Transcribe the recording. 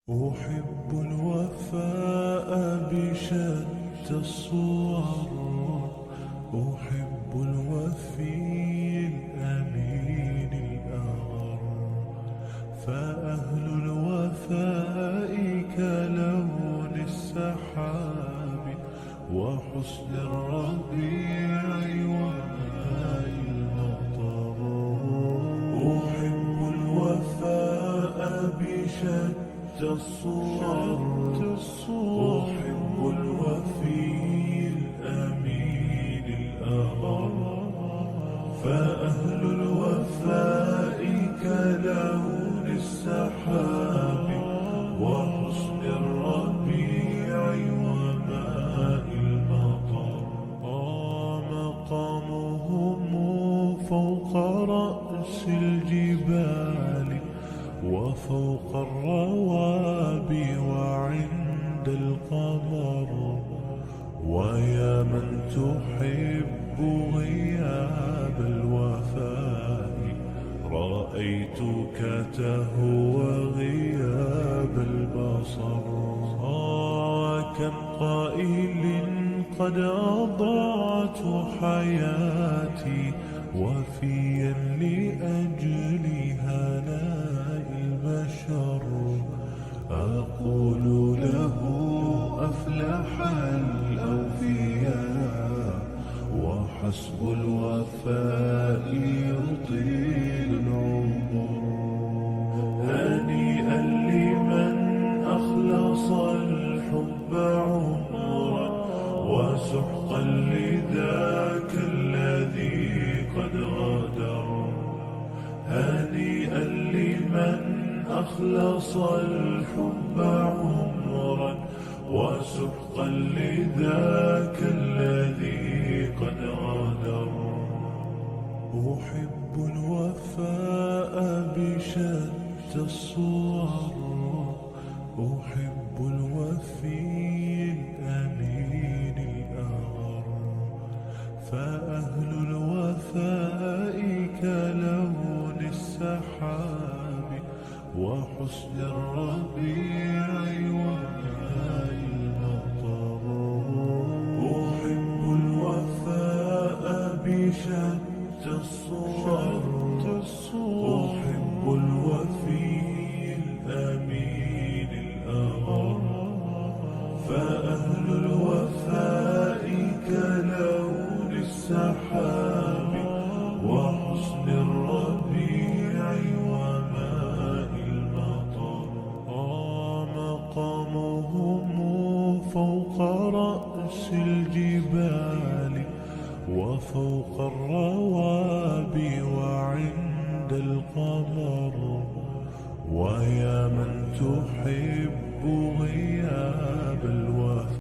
أحب الوفاء بشتى الصور، أحب الوفي الأمين الأغر، فأهل الوفاء كلون السحاب وحسن الربيع وماء المطر. أحب الوفاء بشتى الصور، أحب الوفي الأمين الأغر، فأهل الوفاء كلون السحاب وحسن الربيع وماء المطر. مقامهم فوق رأس الجبال وفوق الروابي وعند القمر، ويا من تحب غياب الوفاء رأيتك تهوى غياب البصر. كم قائل قد أضعت حياتي وفيا لأجل هناء البشر، أقول له أفلح الأوفياء وحسب الوفاء يطيل العمر. هنيئا لمن أخلص الحب عمرا وسحقا لذاك الذي قد غدر. هنيئا لمن أخلص الحب عمرا وسحقا لذاك الذي قد غدر. أحب الوفاء بشتى الصور، أحب الوفي الأمين الأغر، فأهل الوفاء كلون السحاب وحسن الربيع وماء المطر. أحب الوفاء بشتى الصور، أحب الوفي الأمين الأغر، فأهل الوفاء كلون السحاب وحسن الربيع وماء المطر. مقامهم فوق رأس الجبال وفوق الروابي وعند القمر، ويا من تحب غياب الوفاء